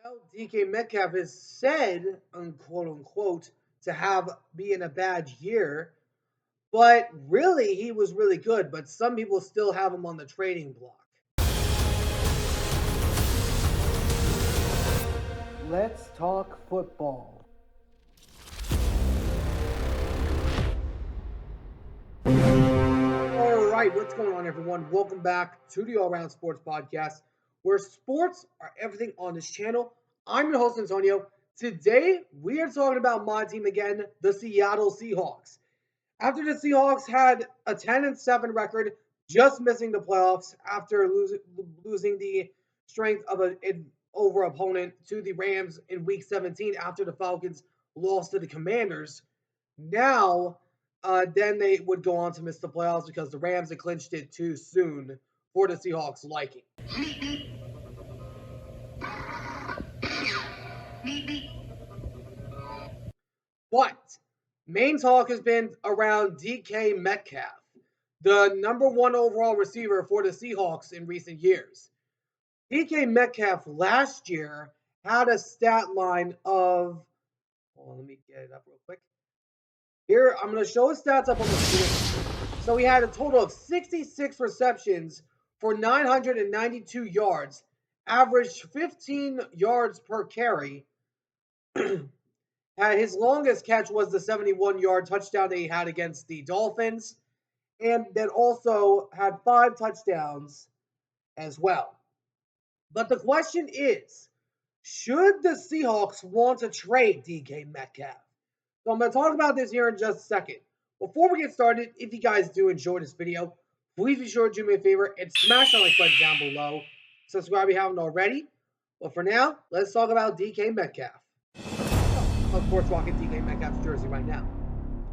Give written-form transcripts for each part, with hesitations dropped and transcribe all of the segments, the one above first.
Well, DK Metcalf is said, unquote unquote, to have been a bad year, but really he was really good. But some people still have him on the trading block. Let's talk football. All right, what's going on, everyone? Welcome back to the All Round Sports Podcast, where sports are everything on this channel. I'm your host, Antonio. Today, we are talking about my team again, the Seattle Seahawks. After the Seahawks had a 10-7 record, just missing the playoffs after losing the strength of an over opponent to the Rams in Week 17 after the Falcons lost to the Commanders. Now, then they would go on to miss the playoffs because the Rams had clinched it too soon for the Seahawks' liking. But main talk has been around DK Metcalf, the number one overall receiver for the Seahawks in recent years. DK Metcalf last year had a stat line of, let me get it up real quick. Here, I'm going to show his stats up on the screen. So he had a total of 66 receptions for 992 yards, averaged 15 yards per carry. His longest catch was the 71-yard touchdown that he had against the Dolphins, and then also had 5 touchdowns as well. But the question is, should the Seahawks want to trade DK Metcalf? So I'm going to talk about this here in just a second. Before we get started, if you guys do enjoy this video, please be sure to do me a favor and smash that like button down below. Subscribe if you haven't already. But for now, let's talk about DK Metcalf. Of course, rocking DK Metcalf's jersey right now.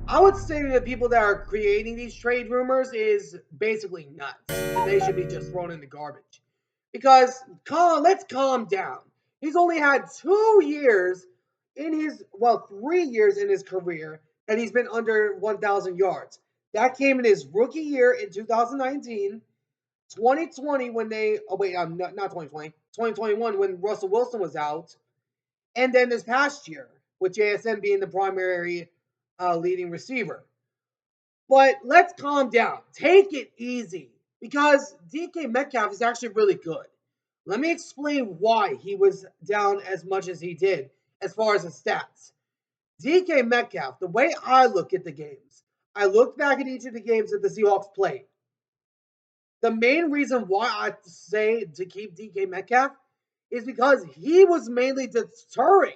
I would say to the people that are creating these trade rumors is basically nuts. And they should be just thrown in the garbage. Because let's calm down. He's only had 2 years in his, 3 years in his career that he's been under 1,000 yards. That came in his rookie year in 2019, 2020 when not 2020, 2021 when Russell Wilson was out, and then this past year with JSN being the primary leading receiver. But let's calm down. Take it easy because DK Metcalf is actually really good. Let me explain why he was down as much as he did as far as the stats. DK Metcalf, the way I look at the games, I looked back at each of the games that the Seahawks played. The main reason why I say to keep DK Metcalf is because he was mainly deterring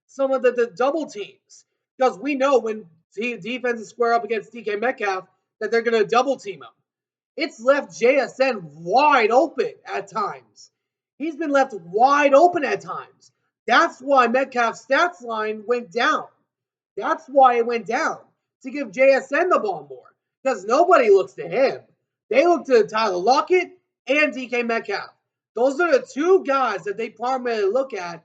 some of the double teams. Because we know when defenses square up against DK Metcalf that they're going to double team him. It's left JSN wide open at times. He's been left wide open at times. That's why Metcalf's stats line went down. That's why it went down, to give JSN the ball more. Because nobody looks to him. They look to Tyler Lockett and DK Metcalf. Those are the two guys that they primarily look at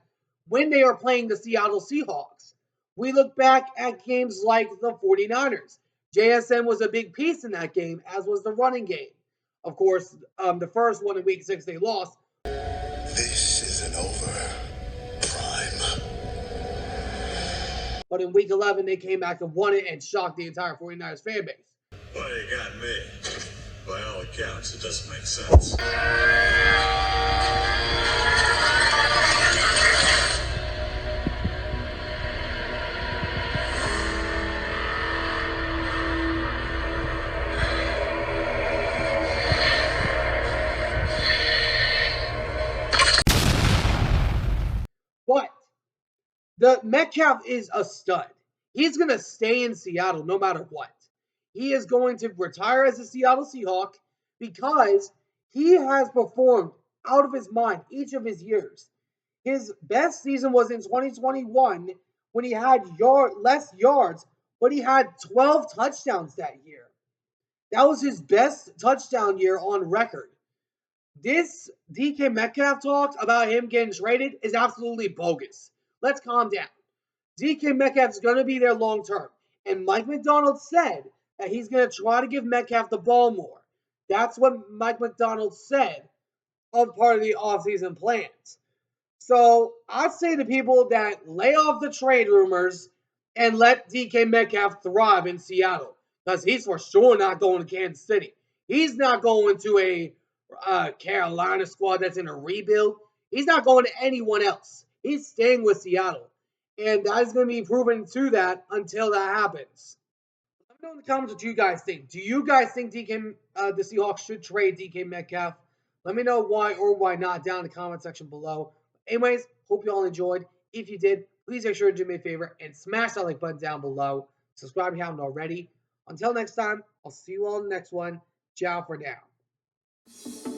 when they are playing the Seattle Seahawks. We look back at games like the 49ers. JSN was a big piece in that game, as was the running game. Of course, the first one in Week 6 they lost. This isn't over, Prime. But in Week 11, they came back and won it and shocked the entire 49ers fan base. Well, you got me. By all accounts, it doesn't make sense. But the Metcalf is a stud. He's going to stay in Seattle no matter what. He is going to retire as a Seattle Seahawk because he has performed out of his mind each of his years. His best season was in 2021 when he had less yards, but he had 12 touchdowns that year. That was his best touchdown year on record. This DK Metcalf talk about him getting traded is absolutely bogus. Let's calm down. DK Metcalf is going to be there long term. And Mike McDonald said that he's going to try to give Metcalf the ball more. That's what Mike McDonald said of part of the offseason plans. So I'd say to people that lay off the trade rumors and let DK Metcalf thrive in Seattle because he's for sure not going to Kansas City. He's not going to a Carolina squad that's in a rebuild. He's not going to anyone else. He's staying with Seattle. And that is going to be proven to that until that happens. Let me know in the comments what you guys think. Do you guys think the Seahawks should trade DK Metcalf? Let me know why or why not down in the comment section below. Anyways, hope you all enjoyed. If you did, please make sure to do me a favor and smash that like button down below. Subscribe if you haven't already. Until next time, I'll see you all in the next one. Ciao for now.